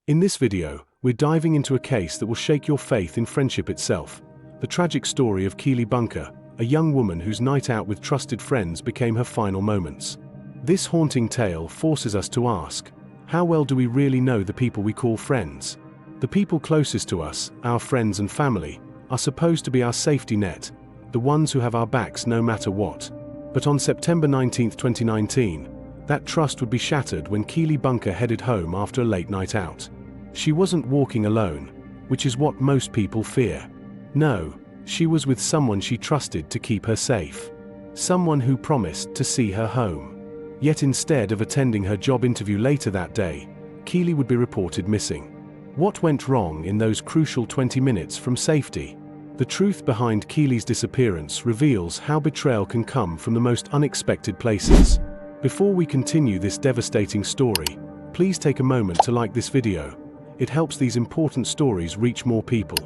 In this video, we're diving into a case that will shake your faith in friendship itself. The tragic story of Keely Bunker, a young woman whose night out with trusted friends became her final moments. This haunting tale forces us to ask, how well do we really know the people we call friends? The people closest to us, our friends and family, are supposed to be our safety net, the ones who have our backs no matter what. But on September 19, 2019, that trust would be shattered when Keely Bunker headed home after a late night out. She wasn't walking alone, which is what most people fear. No, she was with someone she trusted to keep her safe. Someone who promised to see her home. Yet instead of attending her job interview later that day, Keely would be reported missing. What went wrong in those crucial 20 minutes from safety? The truth behind Keely's disappearance reveals how betrayal can come from the most unexpected places. Before we continue this devastating story, please take a moment to like this video. It helps these important stories reach more people.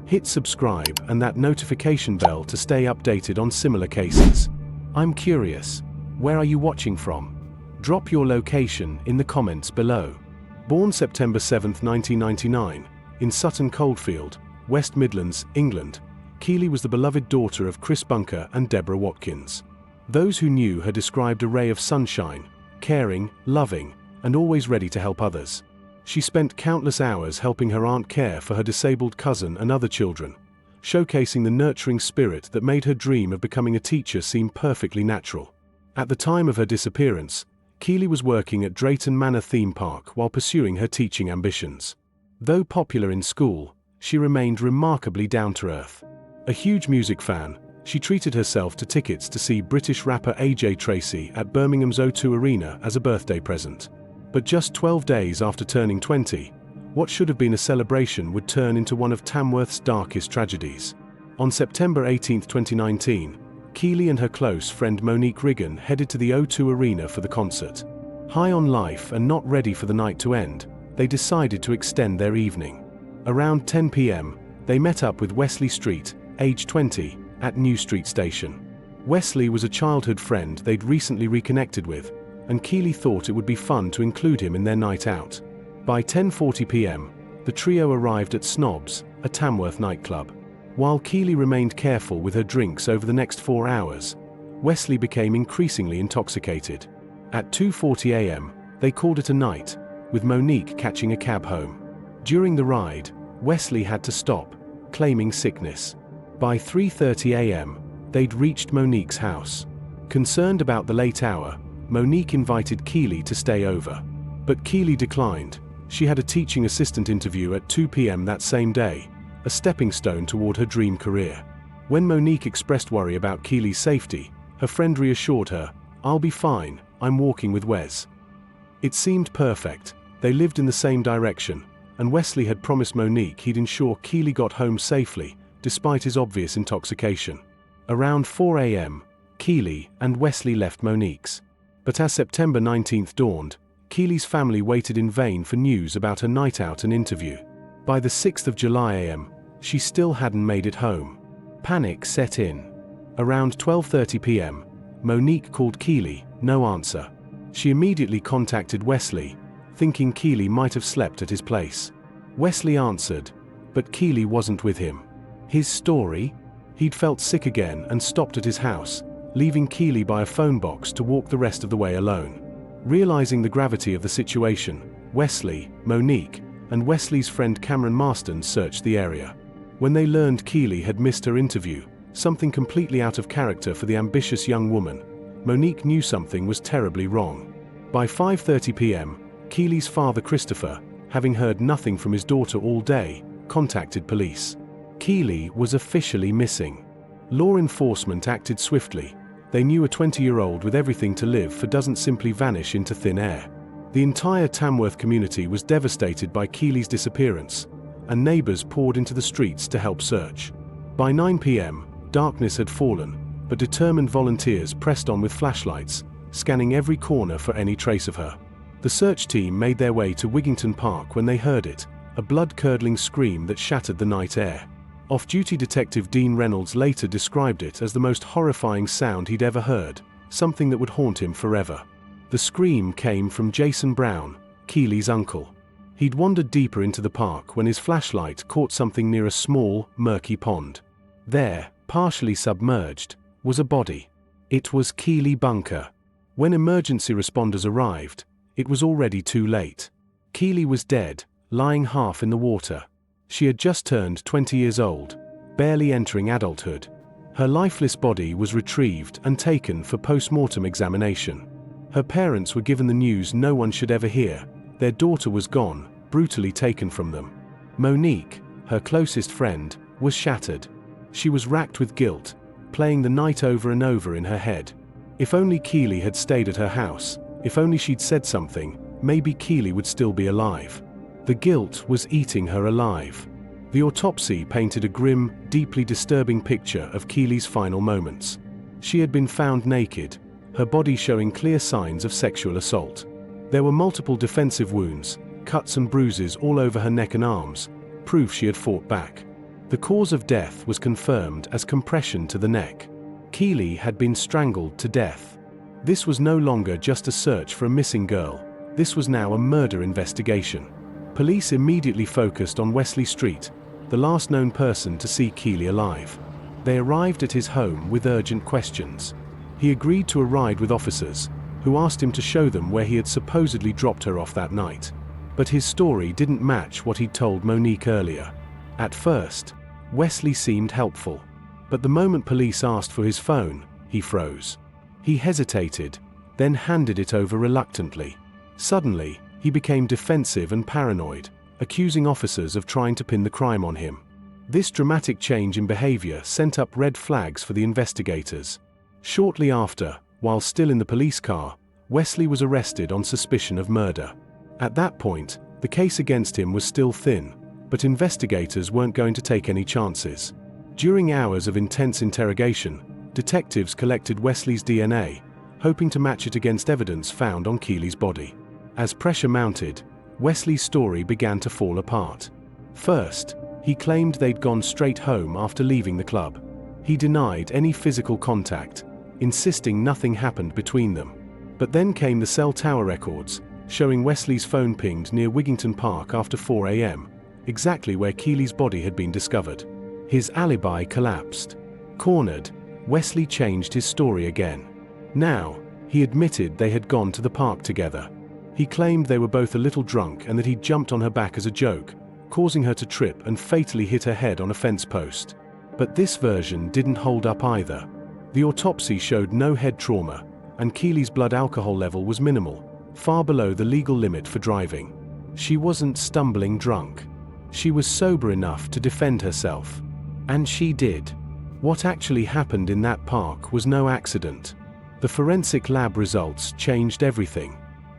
Hit subscribe and that notification bell to stay updated on similar cases. I'm curious, where are you watching from? Drop your location in the comments below. Born September 7, 1999, in Sutton Coldfield, West Midlands, England, Keely was the beloved daughter of Chris Bunker and Deborah Watkins. Those who knew her described a ray of sunshine, caring, loving, and always ready to help others. She spent countless hours helping her aunt care for her disabled cousin and other children, showcasing the nurturing spirit that made her dream of becoming a teacher seem perfectly natural. At the time of her disappearance, Keely was working at Drayton Manor theme park while pursuing her teaching ambitions. Though popular in school, she remained remarkably down-to-earth. A huge music fan, she treated herself to tickets to see British rapper AJ Tracey at Birmingham's O2 Arena as a birthday present. But just 12 days after turning 20, what should have been a celebration would turn into one of Tamworth's darkest tragedies. On September 18, 2019, Keely and her close friend Monique Riggin headed to the O2 Arena for the concert. High on life and not ready for the night to end, they decided to extend their evening. Around 10 p.m., they met up with Wesley Street, age 20, at New Street Station. Wesley was a childhood friend they'd recently reconnected with, and Keely thought it would be fun to include him in their night out. By 10:40 p.m., the trio arrived at Snobs, a Tamworth nightclub. While Keely remained careful with her drinks over the next 4 hours, Wesley became increasingly intoxicated. At 2:40 a.m., they called it a night, with Monique catching a cab home. During the ride, Wesley had to stop, claiming sickness. By 3:30 a.m., they'd reached Monique's house. Concerned about the late hour, Monique invited Keely to stay over. But Keely declined. She had a teaching assistant interview at 2 p.m. that same day, a stepping stone toward her dream career. When Monique expressed worry about Keely's safety, her friend reassured her, "I'll be fine, I'm walking with Wes." It seemed perfect. They lived in the same direction, and Wesley had promised Monique he'd ensure Keely got home safely, despite his obvious intoxication. Around 4 a.m., Keely and Wesley left Monique's. But as September 19th dawned, Keely's family waited in vain for news about her night out and interview. By the 6th of July a.m., she still hadn't made it home. Panic set in. Around 12:30 p.m., Monique called Keely, no answer. She immediately contacted Wesley, thinking Keely might have slept at his place. Wesley answered, but Keely wasn't with him. His story? He'd felt sick again and stopped at his house, leaving Keely by a phone box to walk the rest of the way alone. Realizing the gravity of the situation, Wesley, Monique, and Wesley's friend Cameron Marston searched the area. When they learned Keely had missed her interview, something completely out of character for the ambitious young woman, Monique knew something was terribly wrong. By 5:30 p.m., Keely's father Christopher, having heard nothing from his daughter all day, contacted police. Keely was officially missing. Law enforcement acted swiftly. They knew a 20-year-old with everything to live for doesn't simply vanish into thin air. The entire Tamworth community was devastated by Keely's disappearance, and neighbors poured into the streets to help search. By 9 p.m., darkness had fallen, but determined volunteers pressed on with flashlights, scanning every corner for any trace of her. The search team made their way to Wigington Park when they heard it, a blood-curdling scream that shattered the night air. Off-duty detective Dean Reynolds later described it as the most horrifying sound he'd ever heard, something that would haunt him forever. The scream came from Jason Brown, Keely's uncle. He'd wandered deeper into the park when his flashlight caught something near a small, murky pond. There, partially submerged, was a body. It was Keely Bunker. When emergency responders arrived, it was already too late. Keely was dead, lying half in the water. She had just turned 20 years old, barely entering adulthood. Her lifeless body was retrieved and taken for post-mortem examination. Her parents were given the news no one should ever hear. Their daughter was gone, brutally taken from them. Monique, her closest friend, was shattered. She was racked with guilt, playing the night over and over in her head. If only Keely had stayed at her house, if only she'd said something, maybe Keely would still be alive. The guilt was eating her alive. The autopsy painted a grim, deeply disturbing picture of Keely's final moments. She had been found naked, her body showing clear signs of sexual assault. There were multiple defensive wounds, cuts and bruises all over her neck and arms, proof she had fought back. The cause of death was confirmed as compression to the neck. Keely had been strangled to death. This was no longer just a search for a missing girl. This was now a murder investigation. Police immediately focused on Wesley Street, the last known person to see Keely alive. They arrived at his home with urgent questions. He agreed to a ride with officers, who asked him to show them where he had supposedly dropped her off that night. But his story didn't match what he'd told Monique earlier. At first, Wesley seemed helpful. But the moment police asked for his phone, he froze. He hesitated, then handed it over reluctantly. Suddenly, he became defensive and paranoid, accusing officers of trying to pin the crime on him. This dramatic change in behavior sent up red flags for the investigators. Shortly after, while still in the police car, Wesley was arrested on suspicion of murder. At that point, the case against him was still thin, but investigators weren't going to take any chances. During hours of intense interrogation, detectives collected Wesley's DNA, hoping to match it against evidence found on Keely's body. As pressure mounted, Wesley's story began to fall apart. First, he claimed they'd gone straight home after leaving the club. He denied any physical contact, insisting nothing happened between them. But then came the cell tower records, showing Wesley's phone pinged near Wigington Park after 4 a.m., exactly where Keely's body had been discovered. His alibi collapsed. Cornered, Wesley changed his story again. Now, he admitted they had gone to the park together. He claimed they were both a little drunk and that he'd jumped on her back as a joke, causing her to trip and fatally hit her head on a fence post. But this version didn't hold up either. The autopsy showed no head trauma, and Keely's blood alcohol level was minimal, far below the legal limit for driving. She wasn't stumbling drunk. She was sober enough to defend herself. And she did. What actually happened in that park was no accident. The forensic lab results changed everything.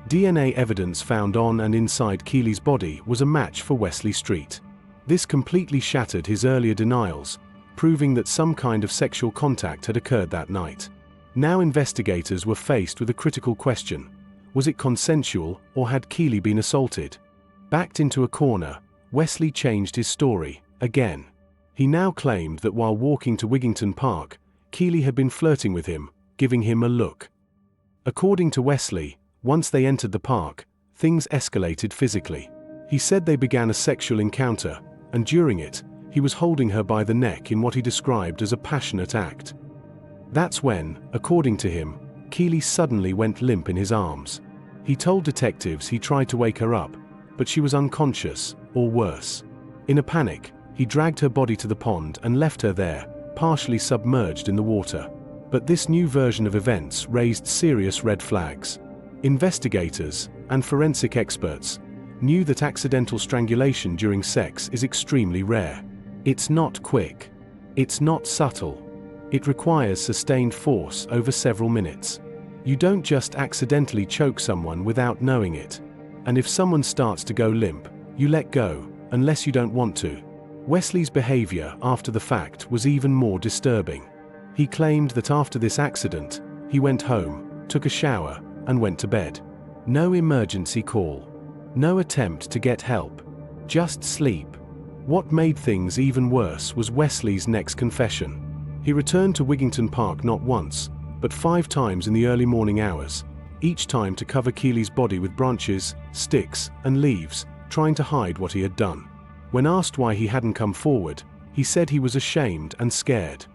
DNA evidence found on and inside Keely's body was a match for Wesley Street. This completely shattered his earlier denials, proving that some kind of sexual contact had occurred that night. Now investigators were faced with a critical question. Was it consensual, or had Keely been assaulted? Backed into a corner, Wesley changed his story, again. He now claimed that while walking to Wigington Park, Keely had been flirting with him, giving him a look. According to Wesley, once they entered the park, things escalated physically. He said they began a sexual encounter, and during it, he was holding her by the neck in what he described as a passionate act. That's when, according to him, Keely suddenly went limp in his arms. He told detectives he tried to wake her up, but she was unconscious, or worse. In a panic, he dragged her body to the pond and left her there, partially submerged in the water. But this new version of events raised serious red flags. Investigators, and forensic experts, knew that accidental strangulation during sex is extremely rare. It's not quick. It's not subtle. It requires sustained force over several minutes. You don't just accidentally choke someone without knowing it. And if someone starts to go limp, you let go, unless you don't want to. Wesley's behavior after the fact was even more disturbing. He claimed that after this accident, he went home, took a shower, and went to bed. No emergency call. No attempt to get help. Just sleep. What made things even worse was Wesley's next confession. He returned to Wigington Park not once, but 5 times in the early morning hours, each time to cover Keely's body with branches, sticks, and leaves, trying to hide what he had done. When asked why he hadn't come forward, he said he was ashamed and scared.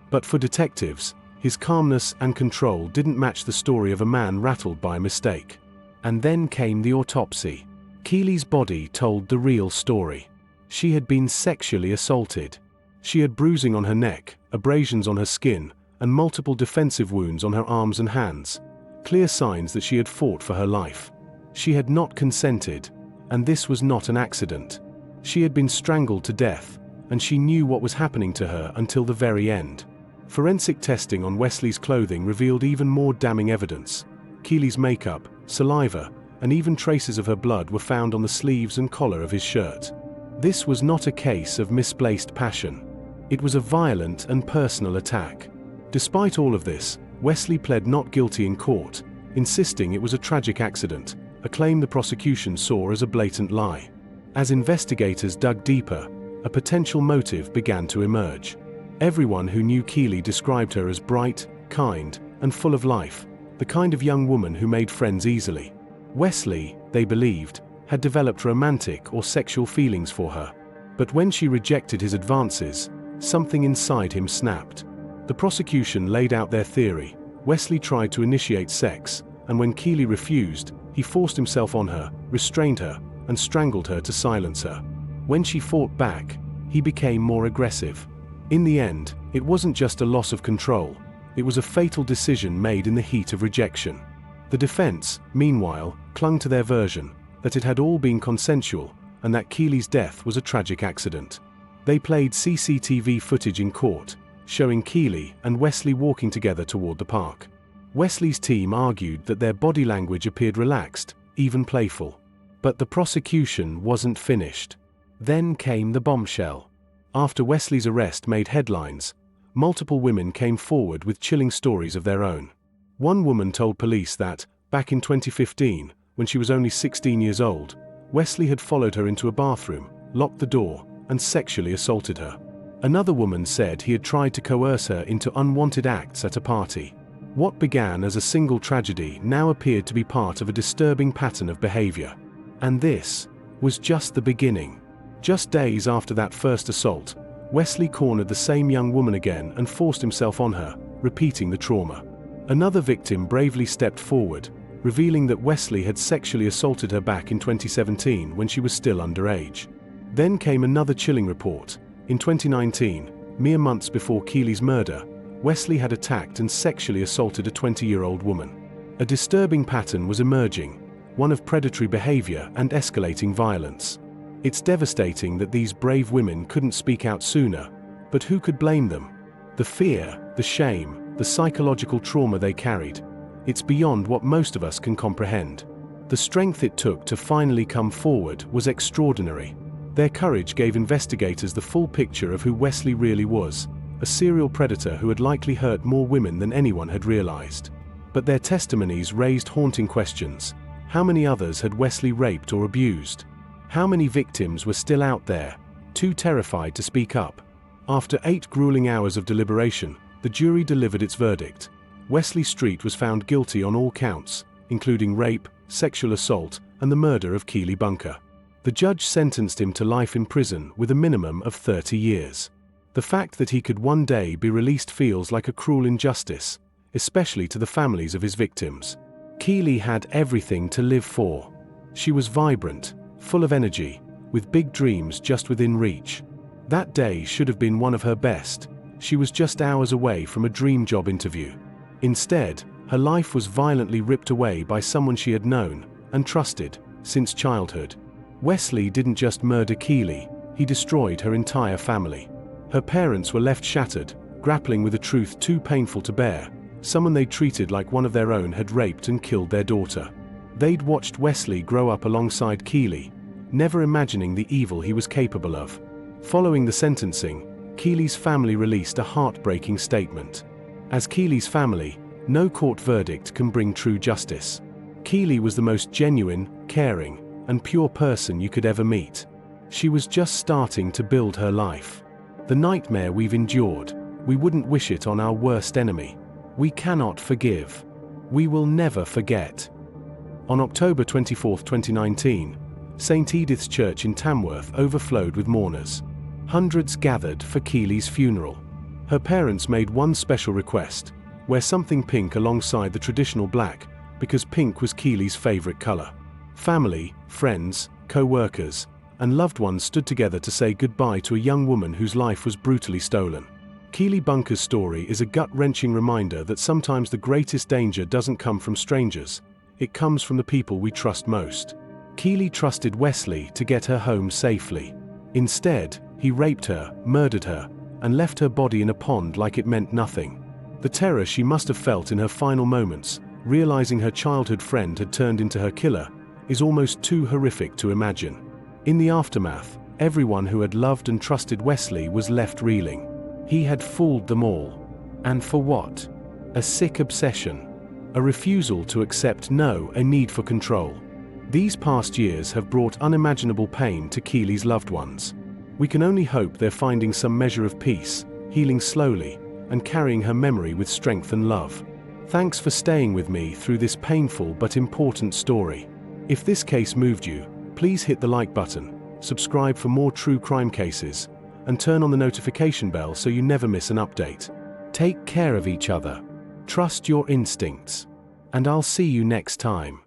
But for detectives, his calmness and control didn't match the story of a man rattled by a mistake. And then came the autopsy. Keely's body told the real story. She had been sexually assaulted. She had bruising on her neck, abrasions on her skin, and multiple defensive wounds on her arms and hands. Clear signs that she had fought for her life. She had not consented, and this was not an accident. She had been strangled to death, and she knew what was happening to her until the very end. Forensic testing on Wesley's clothing revealed even more damning evidence. Keely's makeup, saliva, and even traces of her blood were found on the sleeves and collar of his shirt. This was not a case of misplaced passion. It was a violent and personal attack. Despite all of this, Wesley pled not guilty in court, insisting it was a tragic accident, a claim the prosecution saw as a blatant lie. As investigators dug deeper, a potential motive began to emerge. Everyone who knew Keely described her as bright, kind, and full of life, the kind of young woman who made friends easily. Wesley, they believed, had developed romantic or sexual feelings for her. But when she rejected his advances, something inside him snapped. The prosecution laid out their theory. Wesley tried to initiate sex, and when Keely refused, he forced himself on her, restrained her, and strangled her to silence her. When she fought back, he became more aggressive. In the end, it wasn't just a loss of control, it was a fatal decision made in the heat of rejection. The defense, meanwhile, clung to their version, that it had all been consensual, and that Keely's death was a tragic accident. They played CCTV footage in court, showing Keely and Wesley walking together toward the park. Wesley's team argued that their body language appeared relaxed, even playful. But the prosecution wasn't finished. Then came the bombshell. After Wesley's arrest made headlines, multiple women came forward with chilling stories of their own. One woman told police that, back in 2015, when she was only 16 years old, Wesley had followed her into a bathroom, locked the door, and sexually assaulted her. Another woman said he had tried to coerce her into unwanted acts at a party. What began as a single tragedy now appeared to be part of a disturbing pattern of behavior. And this was just the beginning. Just days after that first assault, Wesley cornered the same young woman again and forced himself on her, repeating the trauma. Another victim bravely stepped forward, revealing that Wesley had sexually assaulted her back in 2017 when she was still underage. Then came another chilling report. In 2019, mere months before Keely's murder, Wesley had attacked and sexually assaulted a 20-year-old woman. A disturbing pattern was emerging, one of predatory behavior and escalating violence. It's devastating that these brave women couldn't speak out sooner, but who could blame them? The fear, the shame, the psychological trauma they carried. It's beyond what most of us can comprehend. The strength it took to finally come forward was extraordinary. Their courage gave investigators the full picture of who Wesley really was, a serial predator who had likely hurt more women than anyone had realized. But their testimonies raised haunting questions. How many others had Wesley raped or abused? How many victims were still out there, too terrified to speak up? After 8 grueling hours of deliberation, the jury delivered its verdict. Wesley Street was found guilty on all counts, including rape, sexual assault, and the murder of Keely Bunker. The judge sentenced him to life in prison with a minimum of 30 years. The fact that he could one day be released feels like a cruel injustice, especially to the families of his victims. Keely had everything to live for. She was vibrant, full of energy, with big dreams just within reach. That day should have been one of her best. She was just hours away from a dream job interview. Instead, her life was violently ripped away by someone she had known and trusted since childhood. Wesley didn't just murder Keely, he destroyed her entire family. Her parents were left shattered, grappling with a truth too painful to bear. Someone they treated like one of their own had raped and killed their daughter. They'd watched Wesley grow up alongside Keely, never imagining the evil he was capable of. Following the sentencing, Keely's family released a heartbreaking statement. As Keely's family, no court verdict can bring true justice. Keely was the most genuine, caring, and pure person you could ever meet. She was just starting to build her life. The nightmare we've endured, we wouldn't wish it on our worst enemy. We cannot forgive. We will never forget. On October 24, 2019, St. Edith's Church in Tamworth overflowed with mourners. Hundreds gathered for Keely's funeral. Her parents made one special request: wear something pink alongside the traditional black, because pink was Keely's favorite color. Family, friends, co-workers, and loved ones stood together to say goodbye to a young woman whose life was brutally stolen. Keely Bunker's story is a gut-wrenching reminder that sometimes the greatest danger doesn't come from strangers, it comes from the people we trust most. Keely trusted Wesley to get her home safely. Instead, he raped her, murdered her, and left her body in a pond like it meant nothing. The terror she must have felt in her final moments, realizing her childhood friend had turned into her killer, is almost too horrific to imagine. In the aftermath, everyone who had loved and trusted Wesley was left reeling. He had fooled them all. And for what? A sick obsession. A refusal to accept no, a need for control. These past years have brought unimaginable pain to Keely's loved ones. We can only hope they're finding some measure of peace, healing slowly, and carrying her memory with strength and love. Thanks for staying with me through this painful but important story. If this case moved you, please hit the like button, subscribe for more true crime cases, and turn on the notification bell so you never miss an update. Take care of each other. Trust your instincts. And I'll see you next time.